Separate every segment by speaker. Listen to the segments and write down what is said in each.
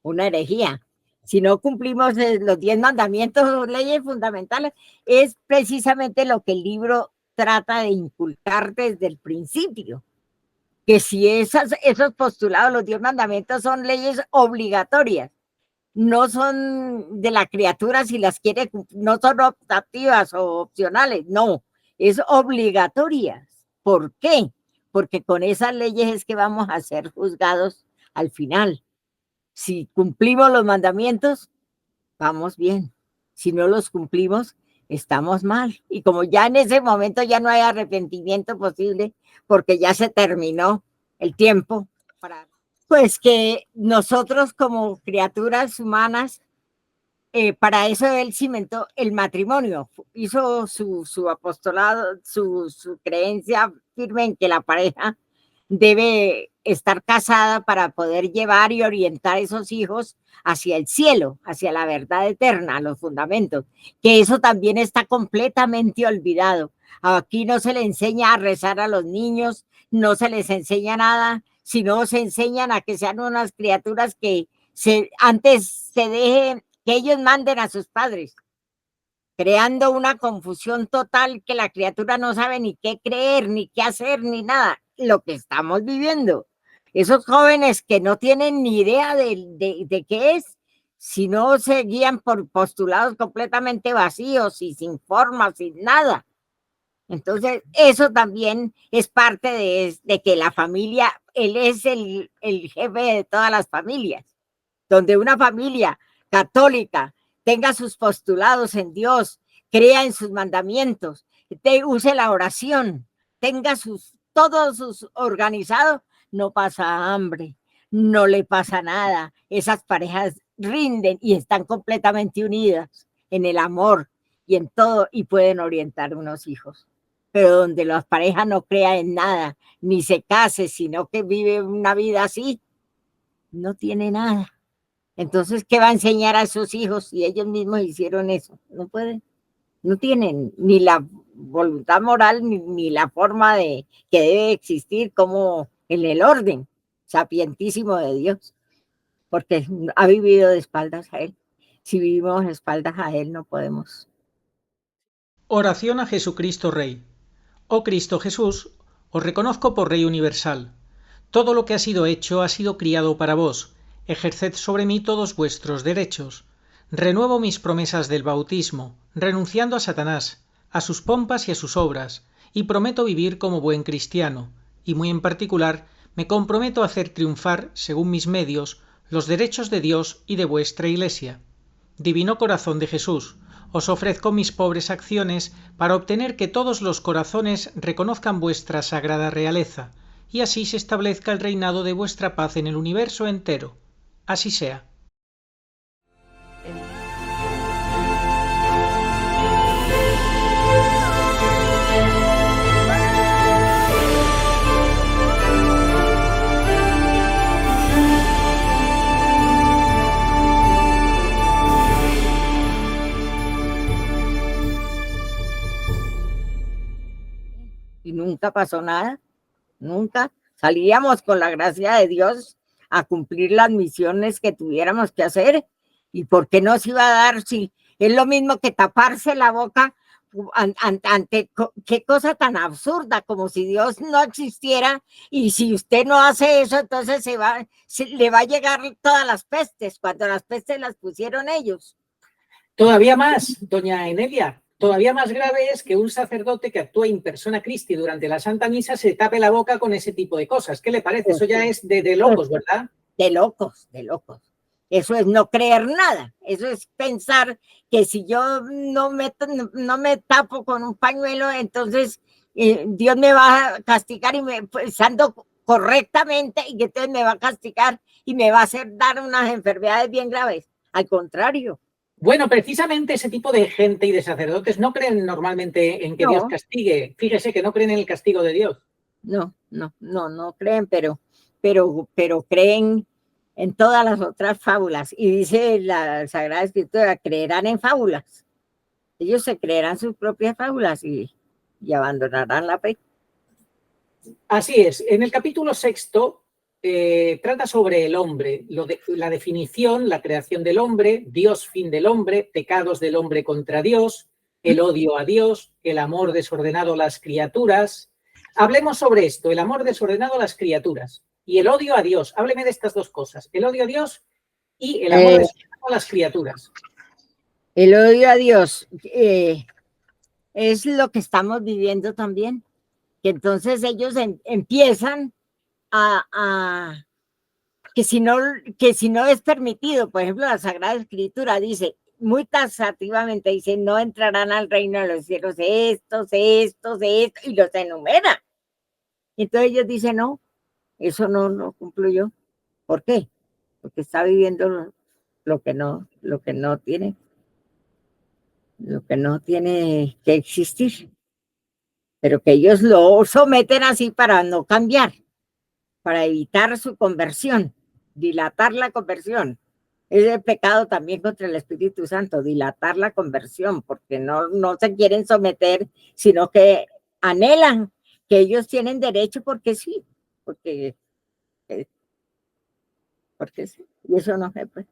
Speaker 1: una herejía. Si no cumplimos los 10 mandamientos, leyes fundamentales, es precisamente lo que el libro trata de inculcar desde el principio. Que si esos postulados, los 10 mandamientos son leyes obligatorias, no son de la criatura si las quiere, no son optativas o opcionales, no, es obligatorias. ¿Por qué? Porque con esas leyes es que vamos a ser juzgados al final. Si cumplimos los mandamientos, vamos bien. Si no los cumplimos, estamos mal. Y como ya en ese momento ya no hay arrepentimiento posible, porque ya se terminó el tiempo, pues que nosotros como criaturas humanas, para eso él cimentó el matrimonio, hizo su apostolado, su creencia firme en que la pareja debe estar casada para poder llevar y orientar a esos hijos hacia el cielo, hacia la verdad eterna, los fundamentos, que eso también está completamente olvidado. Aquí no se le enseña a rezar a los niños, no se les enseña nada, sino se enseñan a que sean unas criaturas que antes se dejen, que ellos manden a sus padres, creando una confusión total que la criatura no sabe ni qué creer, ni qué hacer, ni nada. Lo que estamos viviendo. Esos jóvenes que no tienen ni idea de qué es, si no se guían por postulados completamente vacíos y sin forma, sin nada. Entonces, eso también es parte de que la familia, él es el jefe de todas las familias. Donde una familia católica tenga sus postulados en Dios, crea en sus mandamientos, use la oración, tenga todos sus organizados, no pasa hambre, no le pasa nada. Esas parejas rinden y están completamente unidas en el amor y en todo y pueden orientar unos hijos. Pero donde las parejas no crean en nada, ni se case, sino que vive una vida así, no tiene nada. Entonces, ¿qué va a enseñar a sus hijos si ellos mismos hicieron eso? No pueden, no tienen ni la voluntad moral ni la forma de que debe existir como en el orden sapientísimo de Dios, porque ha vivido de espaldas a Él. Si vivimos de espaldas a Él, no podemos.
Speaker 2: Oración a Jesucristo Rey. Oh Cristo Jesús, os reconozco por Rey universal. Todo lo que ha sido hecho ha sido criado para vos. Ejerced sobre mí todos vuestros derechos. Renuevo mis promesas del bautismo, renunciando a Satanás, a sus pompas y a sus obras, y prometo vivir como buen cristiano, y muy en particular me comprometo a hacer triunfar, según mis medios, los derechos de Dios y de vuestra Iglesia. Divino Corazón de Jesús, os ofrezco mis pobres acciones para obtener que todos los corazones reconozcan vuestra sagrada realeza, y así se establezca el reinado de vuestra paz en el universo entero. Así sea.
Speaker 1: Y nunca pasó nada, nunca. Salíamos con la gracia de Dios a cumplir las misiones que tuviéramos que hacer. ¿Y por qué no se iba a dar si es lo mismo que taparse la boca ante qué cosa tan absurda, como si Dios no existiera y si usted no hace eso, entonces le va a llegar todas las pestes, cuando las pestes las pusieron ellos?
Speaker 3: Todavía más, doña Enelia, todavía más grave es que un sacerdote que actúe in persona Christi durante la Santa Misa se tape la boca con ese tipo de cosas. ¿Qué le parece? Eso ya es de locos, ¿verdad?
Speaker 1: De locos, de locos. Eso es no creer nada. Eso es pensar que si yo no me tapo con un pañuelo, entonces Dios me va a castigar y pensando correctamente, y entonces me va a castigar y me va a hacer dar unas enfermedades bien graves. Al contrario.
Speaker 3: Bueno, precisamente ese tipo de gente y de sacerdotes no creen normalmente en que Dios castigue. Fíjese que no creen en el castigo de Dios.
Speaker 1: No creen, pero creen en todas las otras fábulas. Y dice la Sagrada Escritura, creerán en fábulas. Ellos se creerán sus propias fábulas y abandonarán la fe.
Speaker 3: Así es. En el capítulo 6 trata sobre el hombre, la definición, la creación del hombre, Dios, fin del hombre, pecados del hombre contra Dios, el odio a Dios, el amor desordenado a las criaturas. Hablemos sobre esto, el amor desordenado a las criaturas y el odio a Dios. Hábleme de estas dos cosas, el odio a Dios y el amor desordenado a las criaturas.
Speaker 1: El odio a Dios es lo que estamos viviendo también, que entonces ellos empiezan que si no es permitido, por ejemplo, la Sagrada Escritura dice, muy taxativamente dice, no entrarán al reino de los cielos estos, y los enumera. Entonces ellos dicen, no, eso no lo cumplo yo. ¿Por qué? Porque está viviendo lo que no tiene que existir. Pero que ellos lo someten así para no cambiar, para evitar su conversión, dilatar la conversión. Es el pecado también contra el Espíritu Santo, dilatar la conversión, porque no se quieren someter, sino que anhelan que ellos tienen derecho porque sí, porque sí, y eso no se puede.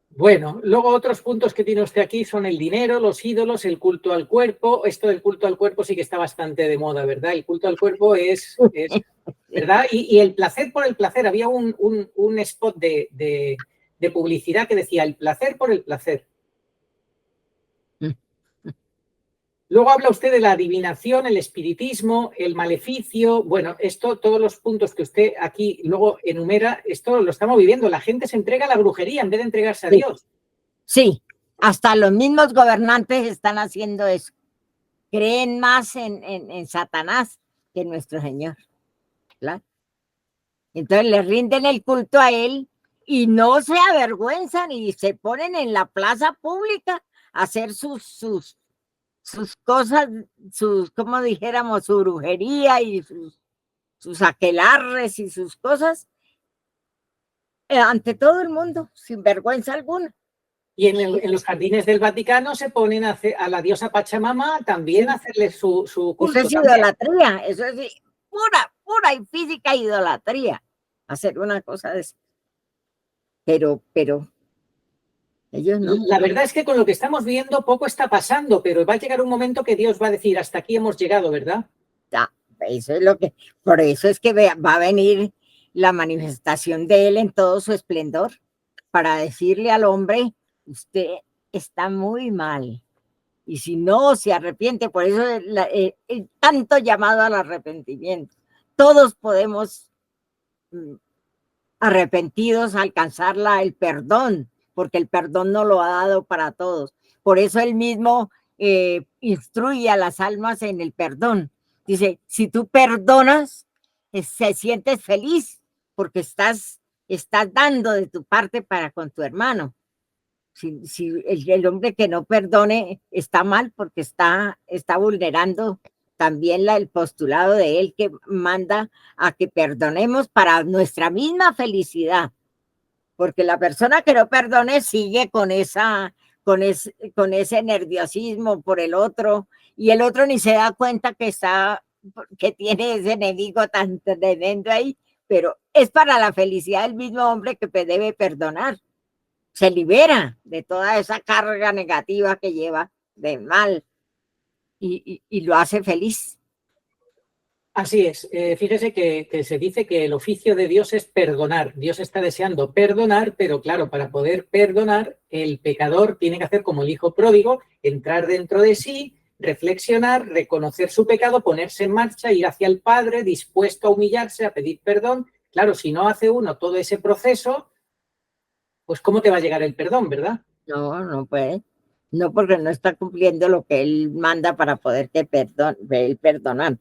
Speaker 3: Bueno, luego otros puntos que tiene usted aquí son el dinero, los ídolos, el culto al cuerpo. Esto del culto al cuerpo sí que está bastante de moda, ¿verdad? El culto al cuerpo es ¿verdad? Y el placer por el placer. Había un spot de publicidad que decía el placer por el placer. Luego habla usted de la adivinación, el espiritismo, el maleficio. Bueno, esto, todos los puntos que usted aquí luego enumera, esto lo estamos viviendo. La gente se entrega a la brujería en vez de entregarse a Dios.
Speaker 1: Sí, hasta los mismos gobernantes están haciendo eso. Creen más en Satanás que en nuestro Señor. ¿Claro? Entonces le rinden el culto a él y no se avergüenzan y se ponen en la plaza pública a hacer sus cosas, como dijéramos, su brujería y sus aquelarres y sus cosas ante todo el mundo, sin vergüenza alguna.
Speaker 3: Y en los jardines del Vaticano se ponen a la diosa Pachamama también a hacerle su culto.
Speaker 1: Eso es idolatría, eso es pura y física idolatría, hacer una cosa de eso. Pero ellos no.
Speaker 3: La verdad es que con lo que estamos viendo poco está pasando, pero va a llegar un momento que Dios va a decir, hasta aquí hemos llegado, ¿verdad?
Speaker 1: Eso es por eso es que va a venir la manifestación de él en todo su esplendor, para decirle al hombre, usted está muy mal, y si no se arrepiente, por eso el tanto llamado al arrepentimiento. Todos podemos arrepentidos alcanzar el perdón, porque el perdón no lo ha dado para todos. Por eso él mismo instruye a las almas en el perdón. Dice, si tú perdonas, se sientes feliz porque estás dando de tu parte para con tu hermano. Si el hombre que no perdone está mal porque está vulnerando también el postulado de él que manda a que perdonemos para nuestra misma felicidad. Porque la persona que no perdone sigue con ese nerviosismo por el otro, y el otro ni se da cuenta que tiene ese enemigo tan tremendo ahí, pero es para la felicidad del mismo hombre que debe perdonar. Se libera de toda esa carga negativa que lleva de mal y lo hace feliz.
Speaker 3: Así es. Fíjese que se dice que el oficio de Dios es perdonar. Dios está deseando perdonar, pero claro, para poder perdonar, el pecador tiene que hacer como el hijo pródigo, entrar dentro de sí, reflexionar, reconocer su pecado, ponerse en marcha, ir hacia el Padre, dispuesto a humillarse, a pedir perdón. Claro, si no hace uno todo ese proceso, pues ¿cómo te va a llegar el perdón, verdad?
Speaker 1: No puede. No, porque no está cumpliendo lo que él manda para poderte perdonar.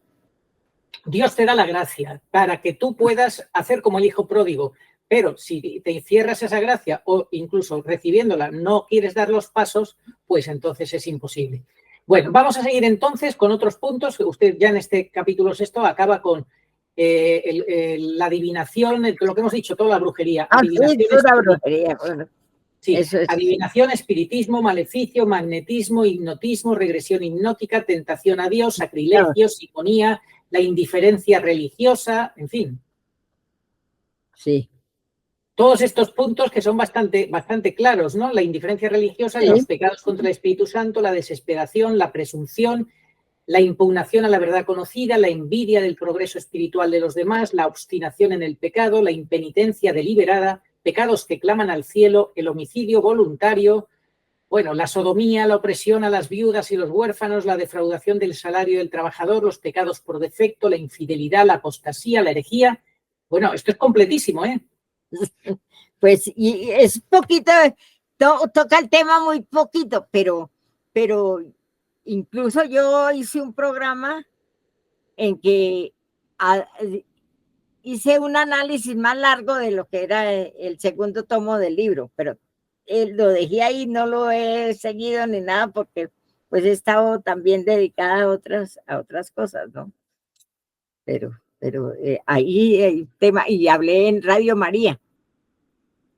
Speaker 3: Dios te da la gracia para que tú puedas hacer como el hijo pródigo, pero si te cierras esa gracia o incluso recibiéndola no quieres dar los pasos, pues entonces es imposible. Bueno, vamos a seguir entonces con otros puntos. Usted ya en este capítulo 6 acaba con la adivinación, lo que hemos dicho, toda la brujería.
Speaker 1: Brujería. Bueno,
Speaker 3: sí, adivinación, espiritismo, maleficio, magnetismo, hipnotismo, regresión hipnótica, tentación a Dios, sacrilegio, simonía, la indiferencia religiosa, en fin.
Speaker 1: Sí.
Speaker 3: Todos estos puntos que son bastante claros, ¿no? La indiferencia religiosa, los pecados contra el Espíritu Santo, la desesperación, la presunción, la impugnación a la verdad conocida, la envidia del progreso espiritual de los demás, la obstinación en el pecado, la impenitencia deliberada, pecados que claman al cielo, el homicidio voluntario, bueno, la sodomía, la opresión a las viudas y los huérfanos, la defraudación del salario del trabajador, los pecados por defecto, la infidelidad, la apostasía, la herejía. Bueno, esto es completísimo, ¿eh?
Speaker 1: Pues, y es poquito, toca el tema muy poquito, pero incluso yo hice un programa en que hice un análisis más largo de lo que era el segundo tomo del libro, pero lo dejé ahí, no lo he seguido ni nada porque pues he estado también dedicada a otras cosas, ¿no? Pero ahí el tema, y hablé en Radio María,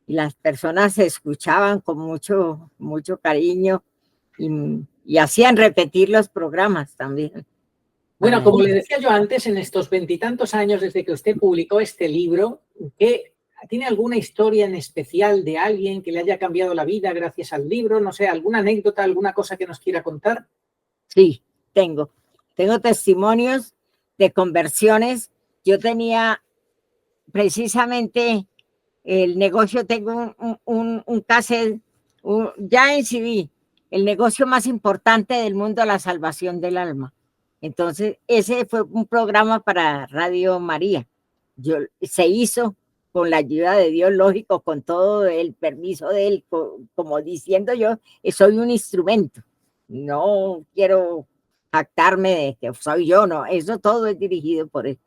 Speaker 1: y las personas se escuchaban con mucho cariño y hacían repetir los programas también.
Speaker 3: Bueno, como le decía yo antes, en estos 20 y tantos años desde que usted publicó este libro, ¿tiene alguna historia en especial de alguien que le haya cambiado la vida gracias al libro? No sé, alguna anécdota, alguna cosa que nos quiera contar.
Speaker 1: Sí, tengo testimonios de conversiones. Yo tenía precisamente el negocio, tengo un cassette, ya en CD, el negocio más importante del mundo, la salvación del alma. Entonces, ese fue un programa para Radio María. Se hizo con la ayuda de Dios, lógico, con todo el permiso de él, como diciendo yo, soy un instrumento. No quiero jactarme de que soy yo, no, eso todo es dirigido por él.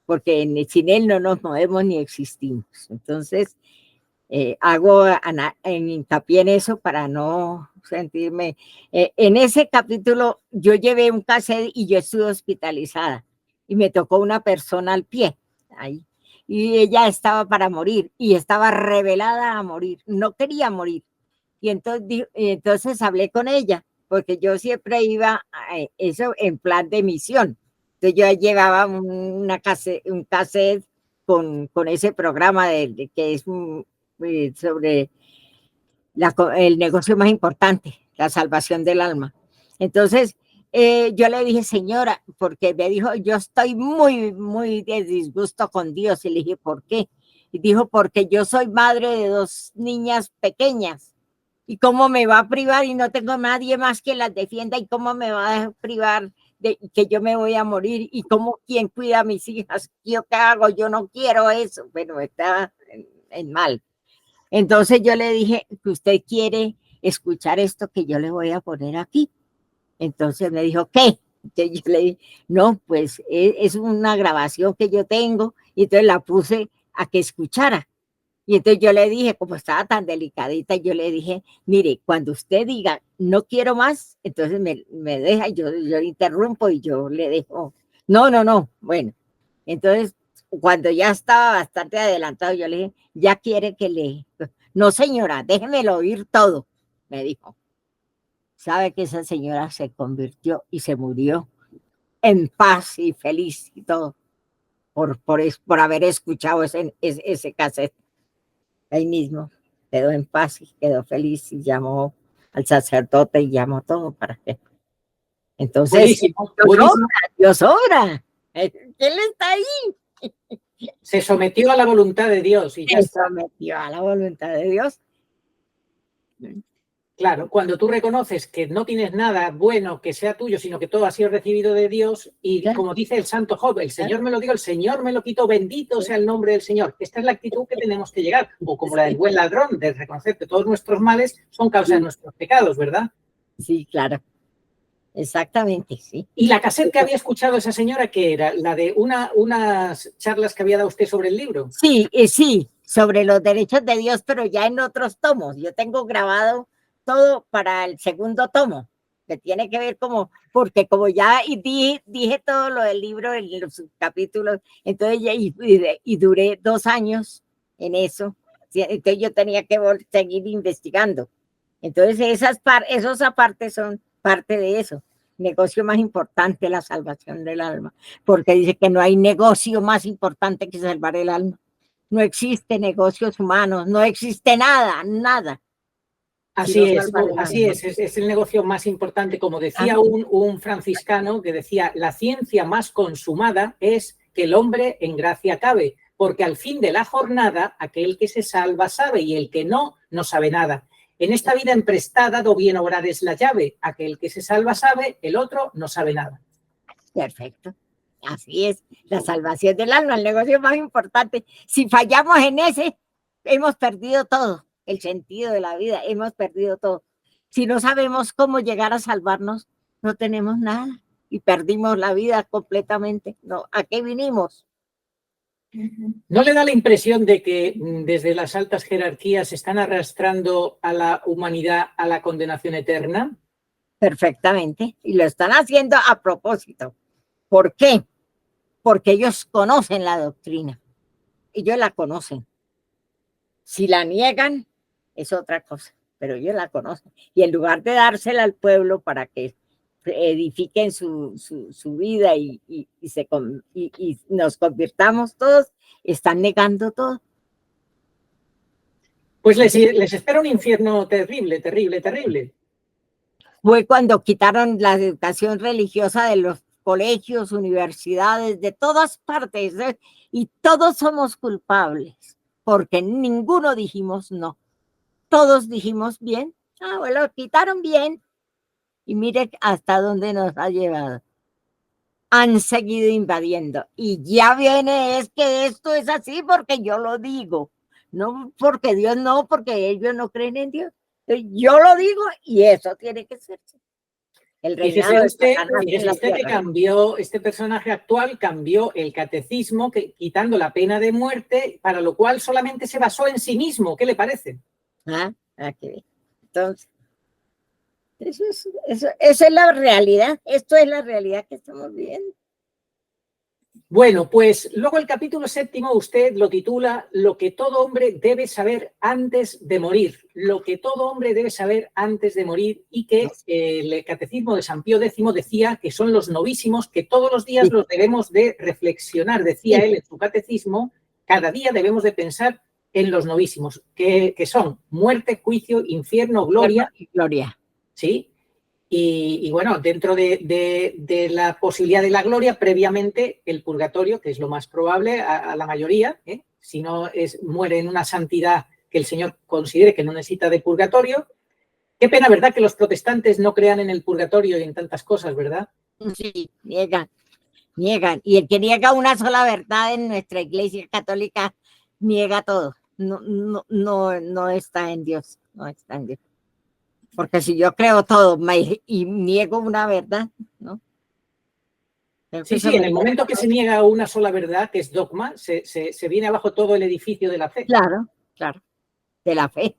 Speaker 1: Porque sin él no nos movemos ni existimos. Entonces, hago en hincapié en eso para no sentirme. En ese capítulo yo llevé un cassette y yo estuve hospitalizada y me tocó una persona al pie ahí y ella estaba para morir y estaba revelada a morir, no quería morir. Y entonces hablé con ella porque yo siempre iba a eso en plan de misión. Entonces yo llevaba un cassette con ese programa que es sobre el negocio más importante, la salvación del alma. Entonces, yo le dije, señora, porque me dijo, yo estoy muy de disgusto con Dios. Y le dije, ¿por qué? Y dijo, porque yo soy madre de 2 niñas pequeñas. ¿Y cómo me va a privar? Y no tengo nadie más que las defienda. ¿Y cómo me va a privar de que yo me voy a morir? ¿Y cómo quién cuida a mis hijas? ¿Yo qué hago? Yo no quiero eso. Bueno, está en mal. Entonces yo le dije que usted quiere escuchar esto que yo le voy a poner aquí. Entonces me dijo, ¿qué? Entonces yo le dije, no, pues es una grabación que yo tengo, y entonces la puse a que escuchara. Y entonces yo le dije, como estaba tan delicadita, yo le dije, mire, cuando usted diga, no quiero más, entonces me deja, yo interrumpo y yo le dejo, no, bueno. Entonces, cuando ya estaba bastante adelantado, yo le dije, ya quiere que no señora, déjemelo oír todo, me dijo. Sabe que esa señora se convirtió y se murió en paz y feliz y todo, por haber escuchado ese cassette. Ahí mismo quedó en paz y quedó feliz y llamó al sacerdote y llamó todo para que. Entonces,
Speaker 3: buenísimo, buenísimo.
Speaker 1: Dios obra. Él está ahí.
Speaker 3: Se sometió a la voluntad de Dios y ya
Speaker 1: Se sometió a la voluntad de Dios.
Speaker 3: Claro, cuando tú reconoces que no tienes nada bueno que sea tuyo, sino que todo ha sido recibido de Dios, y claro, como dice el santo Job, el Señor me lo dio, el Señor me lo quitó, bendito sea el nombre del Señor. Esta es la actitud que tenemos que llegar, o como la del buen ladrón, de reconocer que todos nuestros males son causa de nuestros pecados, ¿verdad?
Speaker 1: Sí, claro. Exactamente, sí.
Speaker 3: ¿Y la cassette que había escuchado esa señora, qué era? ¿La de unas charlas que había dado usted sobre el libro?
Speaker 1: Sí, sí, sobre los derechos de Dios, pero ya en otros tomos. Yo tengo grabado todo para el segundo tomo, que tiene que ver porque como ya dije todo lo del libro en los capítulos, entonces y duré 2 años en eso, entonces yo tenía que seguir investigando. Entonces esos aparte son parte de eso. Negocio más importante, la salvación del alma, porque dice que no hay negocio más importante que salvar el alma. No existe negocios humanos, no existe nada, nada.
Speaker 3: Así es, es el negocio más importante. Como decía un franciscano que decía, la ciencia más consumada es que el hombre en gracia cabe, porque al fin de la jornada aquel que se salva sabe y el que no, no sabe nada. En esta vida emprestada do bien obrar es la llave, aquel que se salva sabe, el otro no sabe nada.
Speaker 1: Perfecto. Así es, la salvación del alma, el negocio más importante. Si fallamos en ese, hemos perdido todo. El sentido de la vida, hemos perdido todo. Si no sabemos cómo llegar a salvarnos, no tenemos nada y perdimos la vida completamente. No, ¿a qué vinimos?
Speaker 3: ¿No le da la impresión de que desde las altas jerarquías están arrastrando a la humanidad a la condenación eterna?
Speaker 1: Perfectamente, y lo están haciendo a propósito. ¿Por qué? Porque ellos conocen la doctrina, ellos la conocen. Si la niegan, es otra cosa, pero ellos la conocen. Y en lugar de dársela al pueblo para que edifiquen su vida y nos convirtamos todos, están negando todo.
Speaker 3: Pues les espera un infierno terrible, terrible, terrible.
Speaker 1: Fue cuando quitaron la educación religiosa de los colegios, universidades, de todas partes, y todos somos culpables, porque ninguno dijimos no. Todos dijimos bien, bueno, quitaron bien, y mire hasta dónde nos ha llevado. Han seguido invadiendo, y ya viene, es que esto es así porque yo lo digo, no porque Dios no, porque ellos no creen en Dios. Yo lo digo y eso tiene que ser.
Speaker 3: Fíjese usted que cambió, este personaje actual cambió el catecismo quitando la pena de muerte, para lo cual solamente se basó en sí mismo. ¿Qué le parece?
Speaker 1: Entonces, esa es la realidad. Esto es la realidad que estamos viendo.
Speaker 3: Bueno, pues luego el capítulo 7 usted lo titula Lo que todo hombre debe saber antes de morir. Lo que todo hombre debe saber antes de morir, y que el catecismo de San Pío X decía que son los novísimos, que todos los días los debemos de reflexionar. Decía él en su catecismo, cada día debemos de pensar en los novísimos, que son muerte, juicio, infierno, gloria.
Speaker 1: Gloria.
Speaker 3: ¿Sí? Y bueno, dentro de la posibilidad de la gloria, previamente el purgatorio, que es lo más probable a la mayoría, si no muere en una santidad que el Señor considere que no necesita de purgatorio. Qué pena, ¿verdad?, que los protestantes no crean en el purgatorio y en tantas cosas, ¿verdad?
Speaker 1: Sí, niegan. Y el que niega una sola verdad en nuestra Iglesia Católica niega todo. No está en Dios, no está en Dios. Porque si yo creo todo y niego una verdad, ¿no?
Speaker 3: Sí, en el momento que se niega una sola verdad, que es dogma, se viene abajo todo el edificio de la fe.
Speaker 1: Claro, de la fe.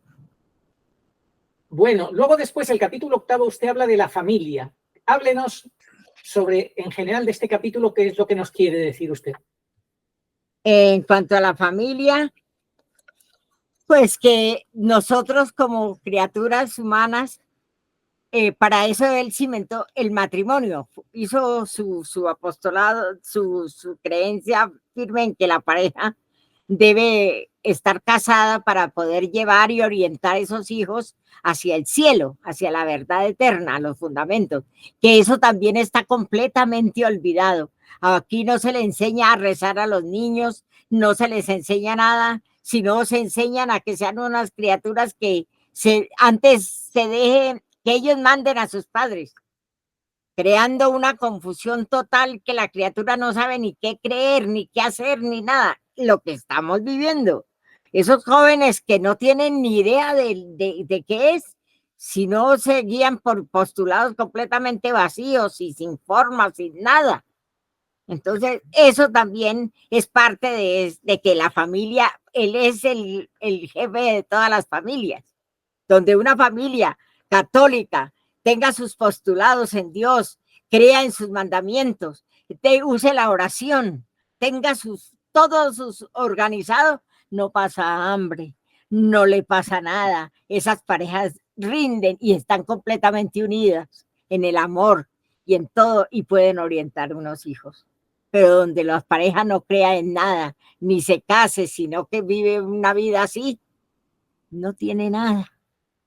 Speaker 3: Bueno, luego después, el capítulo 8, usted habla de la familia. Háblenos sobre, en general, de este capítulo, ¿qué es lo que nos quiere decir usted?
Speaker 1: En cuanto a la familia, pues que nosotros como criaturas humanas, para eso él cimentó el matrimonio, hizo su apostolado, su creencia firme en que la pareja debe estar casada para poder llevar y orientar a esos hijos hacia el cielo, hacia la verdad eterna, los fundamentos, que eso también está completamente olvidado. Aquí no se le enseña a rezar a los niños, no se les enseña nada, sino se enseñan a que sean unas criaturas que antes se dejen que ellos manden a sus padres, creando una confusión total que la criatura no sabe ni qué creer, ni qué hacer, ni nada. Lo que estamos viviendo. Esos jóvenes que no tienen ni idea de qué es, si no se guían por postulados completamente vacíos y sin forma, sin nada. Entonces, eso también es parte de que la familia, él es el jefe de todas las familias. Donde una familia católica tenga sus postulados en Dios, crea en sus mandamientos, use la oración, tenga todos sus organizados, no pasa hambre, no le pasa nada. Esas parejas rinden y están completamente unidas en el amor y en todo, y pueden orientar unos hijos. pero donde las parejas no crean en nada, ni se case, sino que vive una vida así, no tiene nada.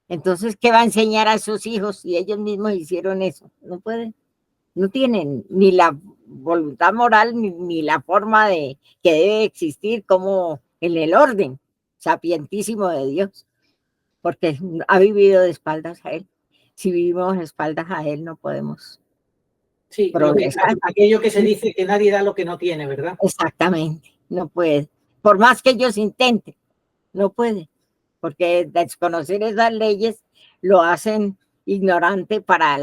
Speaker 1: Entonces, ¿qué va a enseñar a sus hijos si ellos mismos hicieron eso? No pueden, no tienen ni la voluntad moral ni la forma de que debe existir como en el orden sapientísimo de Dios, porque ha vivido de espaldas a Él. Si vivimos de espaldas a Él, no podemos
Speaker 3: Sí,
Speaker 1: progresar.
Speaker 3: aquello que se dice que nadie da lo que no tiene, ¿verdad?
Speaker 1: Exactamente, no puede. Por más que ellos intenten, no puede, porque desconocer esas leyes lo hacen ignorante para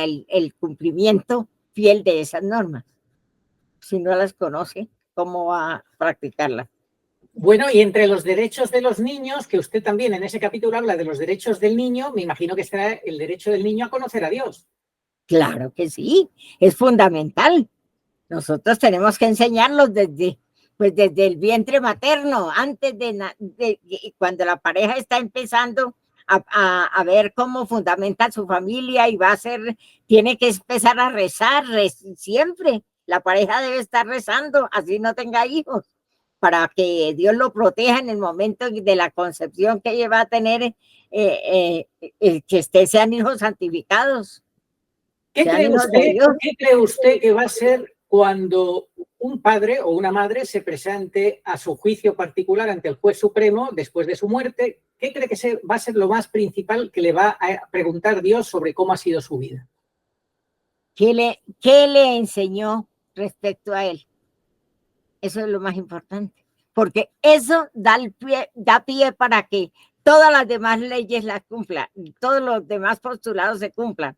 Speaker 1: el cumplimiento fiel de esas normas. Si no las conoce, ¿cómo va a practicarlas?
Speaker 3: Bueno, y entre los derechos de los niños, que usted también en ese capítulo habla de los derechos del niño, me imagino que estará el derecho del niño a conocer a Dios.
Speaker 1: Claro que sí, es fundamental. Nosotros tenemos que enseñarlos desde el vientre materno, antes de cuando la pareja está empezando a ver cómo fundamenta su familia y tiene que empezar a rezar siempre. La pareja debe estar rezando, así no tenga hijos, para que Dios lo proteja en el momento de la concepción que ella va a tener, que sean hijos santificados.
Speaker 3: ¿Qué cree usted que va a ser cuando un padre o una madre se presente a su juicio particular ante el juez supremo después de su muerte? ¿Qué cree que va a ser lo más principal que le va a preguntar Dios sobre cómo ha sido su vida?
Speaker 1: ¿Qué le enseñó respecto a él? Eso es lo más importante, porque eso da pie para que todas las demás leyes las cumplan, todos los demás postulados se cumplan.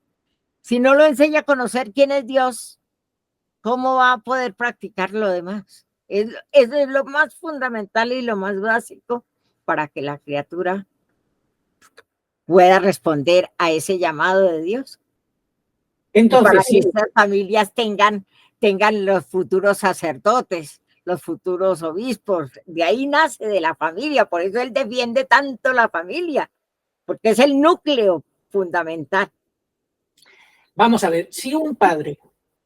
Speaker 1: Si no lo enseña a conocer quién es Dios, ¿cómo va a poder practicar lo demás? Eso es lo más fundamental y lo más básico para que la criatura pueda responder a ese llamado de Dios.
Speaker 3: Entonces,
Speaker 1: para que estas familias tengan los futuros sacerdotes, los futuros obispos. De ahí nace, de la familia. Por eso él defiende tanto la familia, porque es el núcleo fundamental.
Speaker 3: Vamos a ver, si un padre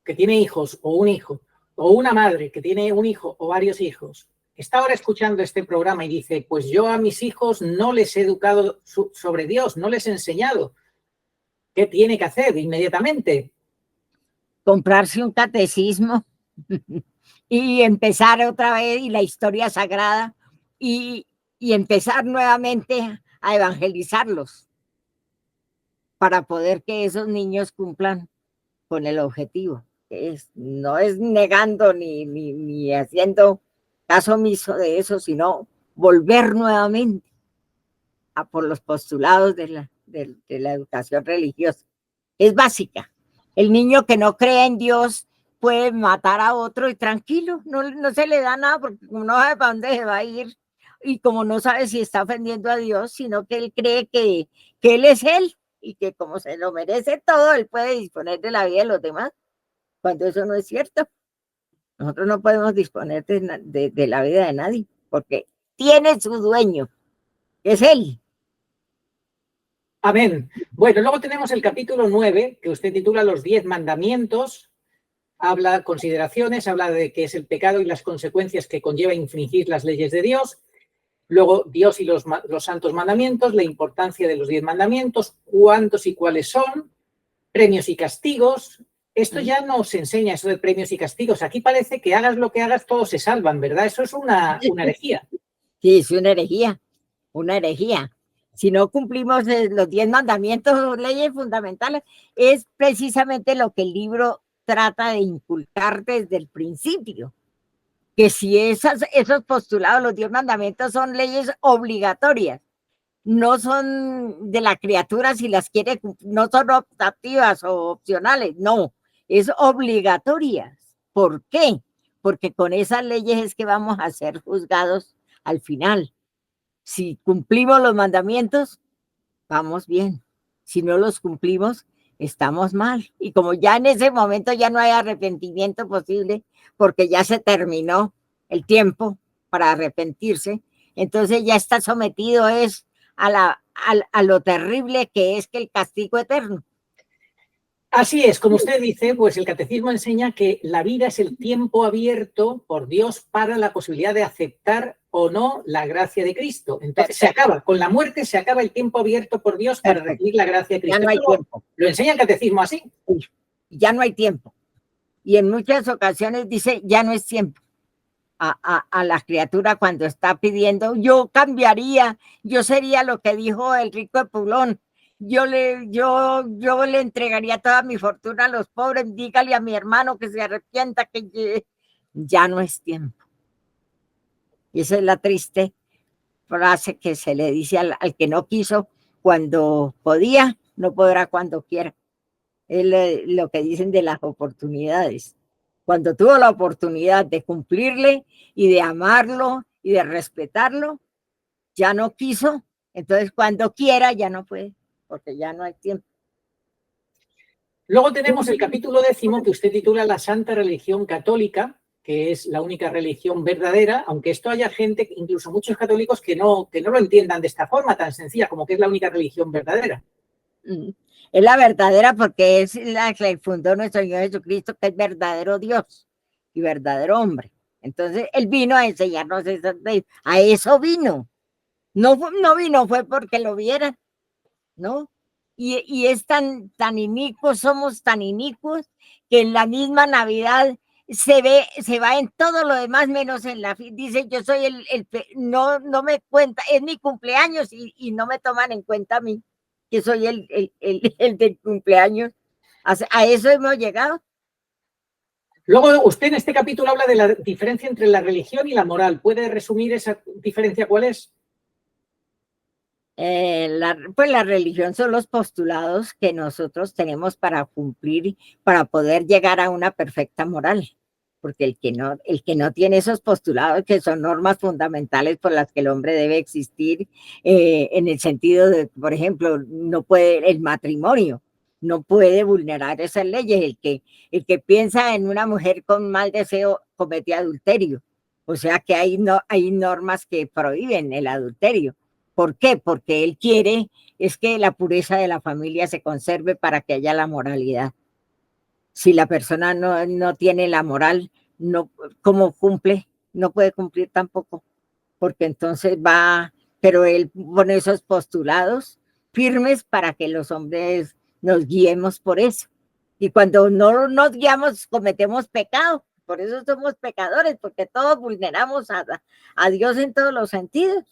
Speaker 3: que tiene hijos o un hijo, o una madre que tiene un hijo o varios hijos, está ahora escuchando este programa y dice, pues yo a mis hijos no les he educado sobre Dios, no les he enseñado. ¿Qué tiene que hacer inmediatamente?
Speaker 1: Comprarse un catecismo y empezar otra vez y la historia sagrada y empezar nuevamente a evangelizarlos para poder que esos niños cumplan con el objetivo. No es negando ni haciendo caso omiso de eso, sino volver nuevamente a por los postulados de la educación religiosa. Es básica. El niño que no cree en Dios puede matar a otro y tranquilo, no se le da nada porque no sabe para dónde se va a ir y como no sabe si está ofendiendo a Dios, sino que él cree que él es él y que como se lo merece todo, él puede disponer de la vida de los demás, cuando eso no es cierto. Nosotros no podemos disponer de la vida de nadie, porque tiene su dueño, que es él.
Speaker 3: Amén. Bueno, luego tenemos el capítulo 9, que usted titula Los 10 mandamientos. Habla consideraciones, habla de qué es el pecado y las consecuencias que conlleva infringir las leyes de Dios. Luego, Dios y los santos mandamientos, la importancia de los 10 mandamientos, cuántos y cuáles son, premios y castigos. Esto ya nos enseña, eso de premios y castigos. Aquí parece que hagas lo que hagas, todos se salvan, ¿verdad? Eso es una herejía.
Speaker 1: Sí, es una herejía, una herejía. Si no cumplimos los 10 mandamientos o leyes fundamentales, es precisamente lo que el libro trata de inculcar desde el principio. Que si esos postulados, los 10 mandamientos son leyes obligatorias, no son de la criatura si las quiere, no son optativas o opcionales, no, es obligatorias. ¿Por qué? Porque con esas leyes es que vamos a ser juzgados al final. Si cumplimos los mandamientos, vamos bien. Si no los cumplimos, estamos mal. Y como ya en ese momento ya no hay arrepentimiento posible, porque ya se terminó el tiempo para arrepentirse, entonces ya está sometido a lo terrible que es que el castigo eterno.
Speaker 3: Así es, como usted dice, pues el catecismo enseña que la vida es el tiempo abierto por Dios para la posibilidad de aceptar o no la gracia de Cristo. Entonces se acaba, con la muerte se acaba el tiempo abierto por Dios para recibir la gracia de Cristo.
Speaker 1: Ya no hay tiempo.
Speaker 3: Lo enseña el catecismo así.
Speaker 1: Ya no hay tiempo. Y en muchas ocasiones dice, ya no es tiempo. A la criatura cuando está pidiendo, yo cambiaría, yo sería lo que dijo el rico de Pulón. Yo le entregaría toda mi fortuna a los pobres, dígale a mi hermano que se arrepienta, que ya no es tiempo. Y esa es la triste frase que se le dice al que no quiso cuando podía, no podrá cuando quiera. Es lo que dicen de las oportunidades. Cuando tuvo la oportunidad de cumplirle y de amarlo y de respetarlo, ya no quiso, entonces cuando quiera ya no puede, porque ya no hay tiempo.
Speaker 3: Luego tenemos el capítulo 10 que usted titula La Santa Religión Católica, que es la única religión verdadera, aunque esto haya gente, incluso muchos católicos, que no lo entiendan de esta forma tan sencilla, como que es la única religión verdadera.
Speaker 1: Es la verdadera porque es la que fundó nuestro Señor Jesucristo, que es verdadero Dios y verdadero hombre. Entonces, Él vino a enseñarnos esas leyes. A eso vino. No vino, fue porque lo vieran, ¿no? Y es tan inicuo, somos tan inicuos, que en la misma Navidad se va en todo lo demás menos en la dice, yo soy no me cuenta, es mi cumpleaños y no me toman en cuenta a mí, que soy el del cumpleaños. A eso hemos llegado.
Speaker 3: Luego, usted en este capítulo habla de la diferencia entre la religión y la moral. ¿Puede resumir esa diferencia cuál es?
Speaker 1: Pues la religión son los postulados que nosotros tenemos para cumplir, para poder llegar a una perfecta moral, porque el que no tiene esos postulados, que son normas fundamentales por las que el hombre debe existir, en el sentido de, por ejemplo, no puede el matrimonio, no puede vulnerar esas leyes. El que piensa en una mujer con mal deseo comete adulterio, o sea que hay normas que prohíben el adulterio. ¿Por qué? Porque él quiere es que la pureza de la familia se conserve para que haya la moralidad. Si la persona no tiene la moral, ¿cómo cumple? No puede cumplir tampoco, porque entonces pero él pone esos postulados firmes para que los hombres nos guiemos por eso. Y cuando no nos guiamos, cometemos pecado. Por eso somos pecadores, porque todos vulneramos a Dios en todos los sentidos.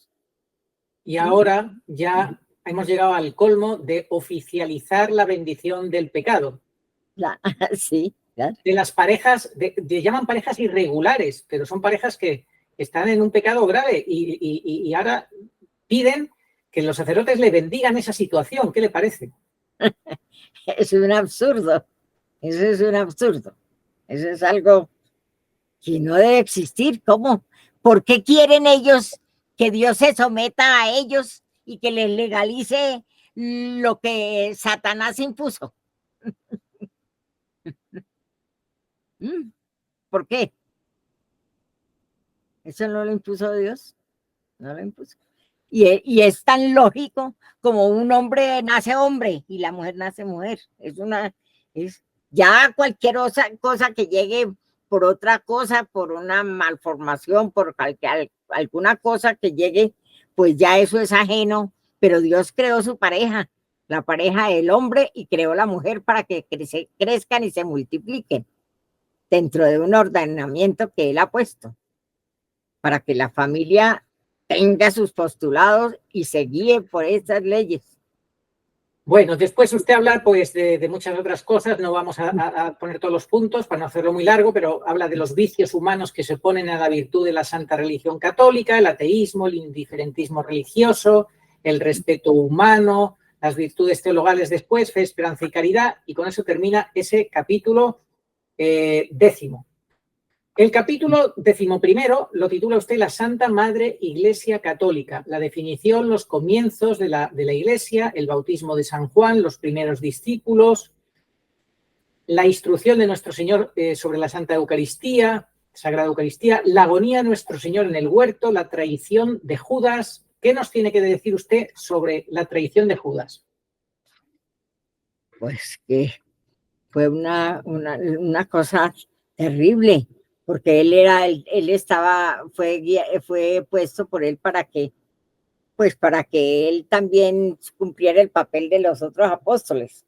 Speaker 3: Y ahora ya hemos llegado al colmo de oficializar la bendición del pecado.
Speaker 1: Sí, claro.
Speaker 3: De las parejas, llaman parejas irregulares, pero son parejas que están en un pecado grave y ahora piden que los sacerdotes le bendigan esa situación. ¿Qué le parece?
Speaker 1: Es un absurdo. Eso es un absurdo. Eso es algo que no debe existir. ¿Cómo? ¿Por qué quieren ellos que Dios se someta a ellos y que les legalice lo que Satanás impuso? ¿Por qué? Eso no lo impuso Dios, no lo impuso. Y es tan lógico como un hombre nace hombre y la mujer nace mujer. Es ya cualquier cosa que llegue por otra cosa, por una malformación, por alguna cosa que llegue, pues ya eso es ajeno, pero Dios creó su pareja, la pareja del hombre, y creó la mujer para que crezcan y se multipliquen dentro de un ordenamiento que Él ha puesto, para que la familia tenga sus postulados y se guíe por esas leyes.
Speaker 3: Bueno, después usted habla pues de muchas otras cosas, no vamos a poner todos los puntos para no hacerlo muy largo, pero habla de los vicios humanos que se oponen a la virtud de la santa religión católica, el ateísmo, el indiferentismo religioso, el respeto humano, las virtudes teologales después, fe, esperanza y caridad, y con eso termina ese capítulo 10. El capítulo 11 lo titula usted La Santa Madre Iglesia Católica, la definición, los comienzos de la Iglesia, el bautismo de San Juan, los primeros discípulos, la instrucción de nuestro Señor sobre la Santa Eucaristía, Sagrada Eucaristía, la agonía de nuestro Señor en el huerto, la traición de Judas. ¿Qué nos tiene que decir usted sobre la traición de Judas?
Speaker 1: Pues que fue una cosa terrible, porque fue puesto por él para que, pues para que él también cumpliera el papel de los otros apóstoles,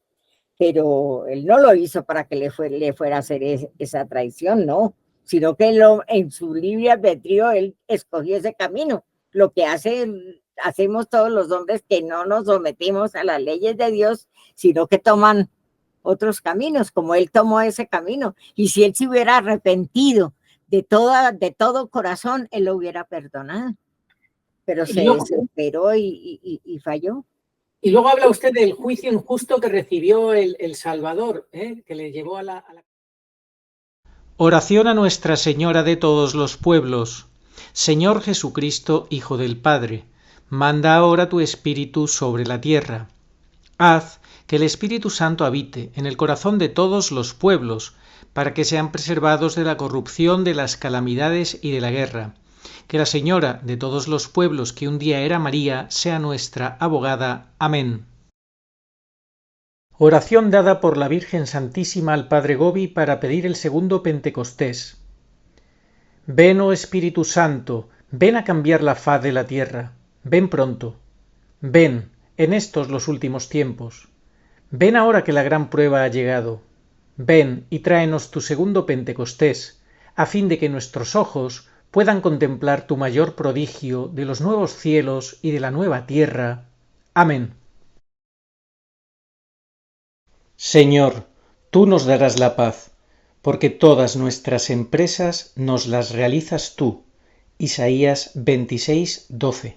Speaker 1: pero él no lo hizo para que le fuera a hacer esa traición, no, sino que en su libre albedrío él escogió ese camino, lo que hacemos todos los hombres que no nos sometimos a las leyes de Dios, sino que toman otros caminos, como él tomó ese camino. Y si él se hubiera arrepentido de todo corazón, él lo hubiera perdonado. Pero se desesperó y falló.
Speaker 3: Y luego habla usted del juicio injusto que recibió el Salvador, que le llevó a la...
Speaker 2: Oración a Nuestra Señora de todos los pueblos. Señor Jesucristo, Hijo del Padre, manda ahora tu Espíritu sobre la tierra. Haz que el Espíritu Santo habite en el corazón de todos los pueblos, para que sean preservados de la corrupción, de las calamidades y de la guerra. Que la Señora de todos los pueblos, que un día era María, sea nuestra abogada. Amén. Oración dada por la Virgen Santísima al Padre Gobi para pedir el segundo Pentecostés. Ven, oh Espíritu Santo, ven a cambiar la faz de la tierra. Ven pronto. Ven, en estos los últimos tiempos. Ven ahora que la gran prueba ha llegado. Ven y tráenos tu segundo Pentecostés, a fin de que nuestros ojos puedan contemplar tu mayor prodigio de los nuevos cielos y de la nueva tierra. Amén. Señor, tú nos darás la paz, porque todas nuestras empresas nos las realizas tú. Isaías 26:12.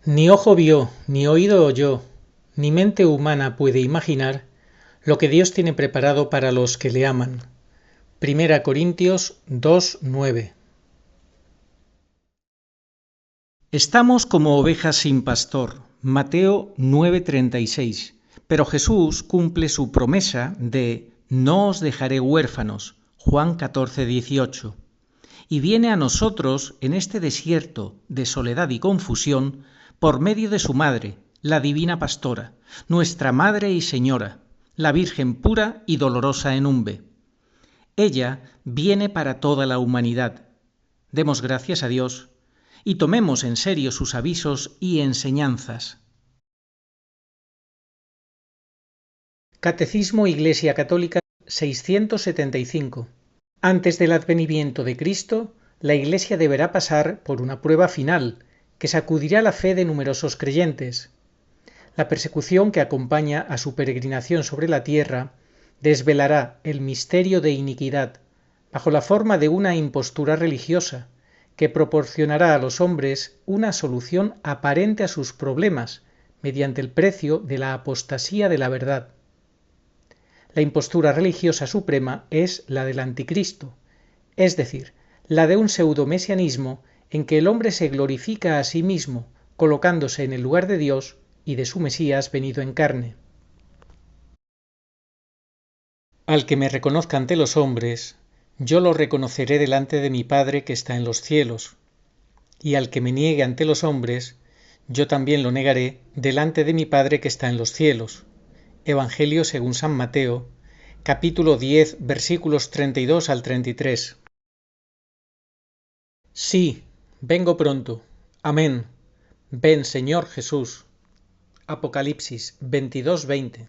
Speaker 2: Ni ojo vio, ni oído oyó, ni mente humana puede imaginar lo que Dios tiene preparado para los que le aman. 1 Corintios 2:9. Estamos como ovejas sin pastor. Mateo 9:36. Pero Jesús cumple su promesa de no os dejaré huérfanos. Juan 14:18. Y viene a nosotros en este desierto de soledad y confusión por medio de su madre, la divina pastora, nuestra Madre y Señora, la Virgen pura y dolorosa en Umbe. Ella viene para toda la humanidad. Demos gracias a Dios y tomemos en serio sus avisos y enseñanzas. Catecismo Iglesia Católica 675. Antes del advenimiento de Cristo, la Iglesia deberá pasar por una prueba final que sacudirá la fe de numerosos creyentes. La persecución que acompaña a su peregrinación sobre la tierra desvelará el misterio de iniquidad bajo la forma de una impostura religiosa que proporcionará a los hombres una solución aparente a sus problemas mediante el precio de la apostasía de la verdad. La impostura religiosa suprema es la del anticristo, es decir, la de un pseudomesianismo en que el hombre se glorifica a sí mismo, colocándose en el lugar de Dios y de su Mesías venido en carne. Al que me reconozca ante los hombres, yo lo reconoceré delante de mi Padre que está en los cielos, y al que me niegue ante los hombres, yo también lo negaré delante de mi Padre que está en los cielos. Evangelio según San Mateo, capítulo 10, versículos 32 al 33. Sí, vengo pronto. Amén. Ven, Señor Jesús. Apocalipsis 22:20.